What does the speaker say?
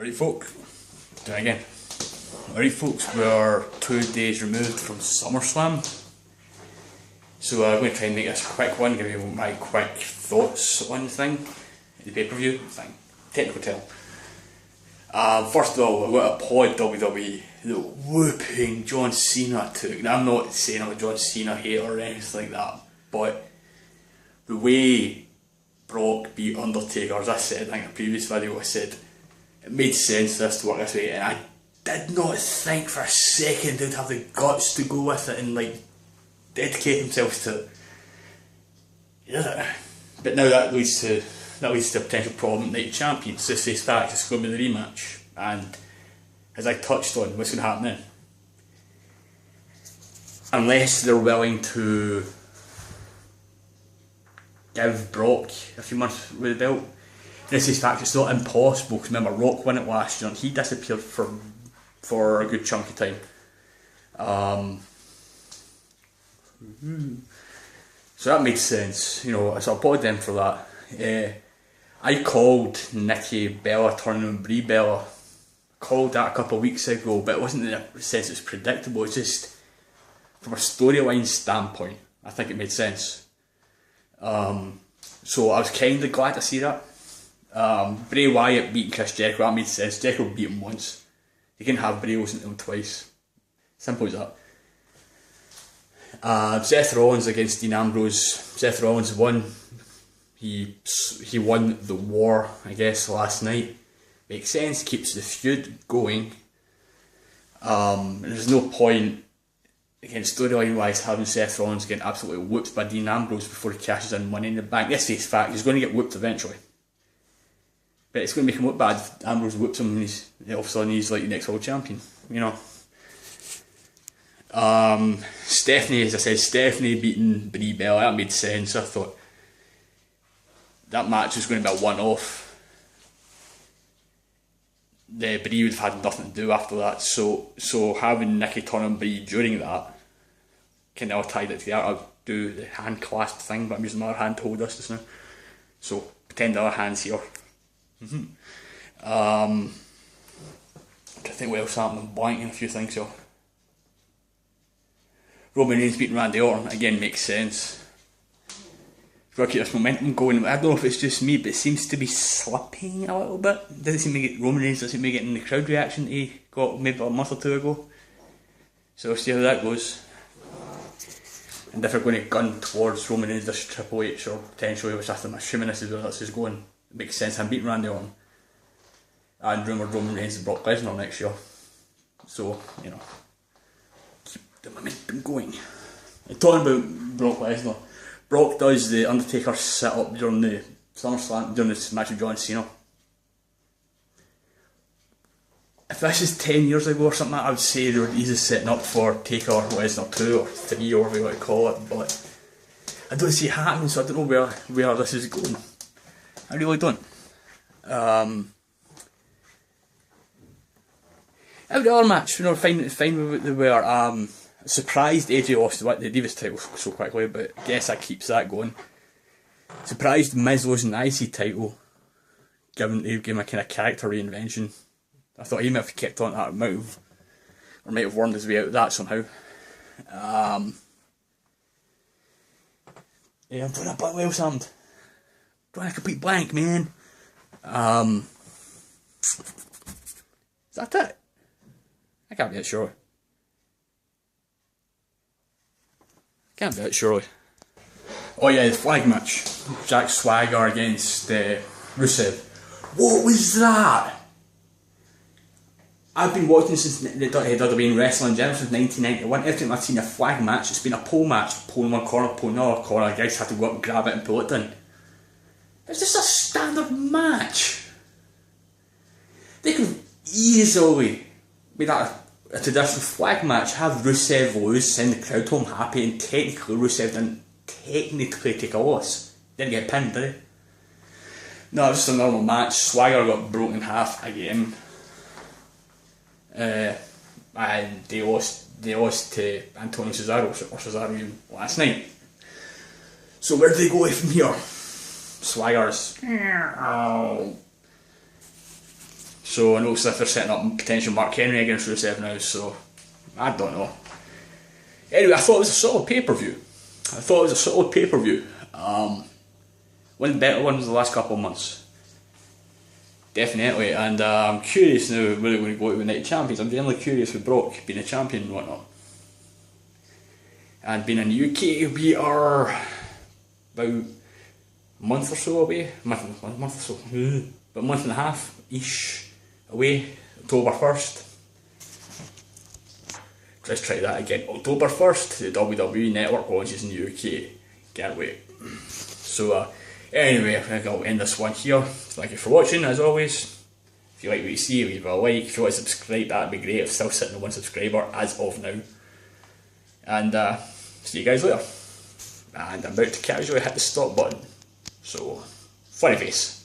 Alright folk, do it again. Alright folks, we're 2 days removed from Summerslam. So I'm going to try and make this a quick one, give you my quick thoughts on the thing, the pay-per-view thing, technical tell. First of all, I want to applaud WWE, the whooping John Cena took. Now I'm not saying I'm a John Cena hater or anything like that, but the way Brock beat Undertaker, as I said, I think in a previous video I said, it made sense for this to work this way, and I did not think for a second they'd have the guts to go with it and like dedicate themselves to it. Yeah. But now that leads to a potential problem at Night of Champions. This face fact, it's going to be the rematch, and as I touched on, what's going to happen then? Unless they're willing to give Brock a few months with the belt. This is fact, it's not impossible, because remember Rock won it last year and he disappeared for a good chunk of time. So that made sense, you know, so I applaud them for that. I called Nikki Bella turning Brie Bella. Called that a couple of weeks ago, but it wasn't in the sense it's predictable, it's just from a storyline standpoint, I think it made sense. So I was kind of glad to see that. Bray Wyatt beating Chris Jericho, that made sense. Jericho beat him once. You can have Bray losing to him twice. Simple as that. Seth Rollins against Dean Ambrose. Seth Rollins won. He won the war, I guess, last night. Makes sense, keeps the feud going. There's no point, again, storyline wise, having Seth Rollins getting absolutely whooped by Dean Ambrose before he cashes in Money in the Bank. This face fact, he's going to get whooped eventually. But it's going to make him look bad if Ambrose whoops him and all of a sudden he's like the next world champion, you know. Stephanie, as I said, Stephanie beating Brie Bella, that made sense. I thought that match was going to be a one-off. The Brie would have had nothing to do after that, so having Nikki turn on Brie during that kind of all tied it together. I'll do the hand clasp thing, but I'm using my other hand to hold this just now. So pretend the other hand's here. I think what else happened, I'm blanking a few things here. Roman Reigns beating Randy Orton, again makes sense. We've got to keep this momentum going. I don't know if it's just me, but it seems to be slipping a little bit. Roman Reigns doesn't seem to be getting the crowd reaction he got maybe a month or two ago. So we'll see how that goes. And if we're going to gun towards Roman Reigns versus Triple H, or potentially, which I'm assuming this is where this is going, it makes sense. I'm beating Randy Orton. And rumoured Roman Reigns and Brock Lesnar next year. So, you know, keep the momentum going. And talking about Brock Lesnar, Brock does the Undertaker sit up during the Summerslam, during this match with John Cena. If this is 10 years ago or something, I would say they were easily setting up for Taker or Lesnar 2 or 3 or whatever you want to call it, but I don't see it happening, so I don't know where this is going. I really don't. Every other match, you know, fine with they were. Surprised AJ lost the Divas title so quickly, but I guess that keeps that going. Surprised Miz losing the IC title, given they gave him a kind of character reinvention. I thought he might have kept on that move, or might have wormed his way out of that somehow. Yeah, I'm drawing a blank. What else happened? Drawing a complete blank, man. Is that it? I can't be it, surely. Can't be it, surely. Oh yeah, the flag match. Jack Swagger against Rusev. What was that? I've been watching since the WWE wrestling in general since 1991. Every time I've seen a flag match, it's been a pole match. Pole in one corner, pole in another corner. Guys have to go up and grab it and pull it down. It's just a standard match. They could easily be that a traditional flag match, have Rusev lose, send the crowd home happy, and technically Rusev didn't technically take a loss. Didn't get pinned, did he? No, it was just a normal match. Swagger got broken in half again. And they lost to Antonio Cesaro, or Cesaro even last night. So where do they go from here? Swagger's So I know if they're setting up potential Mark Henry against Rusev now, so I don't know. Anyway, I thought it was a solid pay-per-view. One of the better ones the last couple of months. Definitely, and I'm curious now where they're going to go to with Night Champions. I'm generally curious with Brock being a champion and whatnot. And being in the UK, we are about a month or so away. About a month and a half-ish away. October 1st. Let's try that again. October 1st, the WWE Network launches in the UK. Can't wait. So, anyway, I think I'll end this one here. Thank you for watching, as always. If you like what you see, leave a like. If you want to subscribe, that'd be great. I'm still sitting on 1 subscriber as of now. And see you guys later. And I'm about to casually hit the stop button. So, funny face.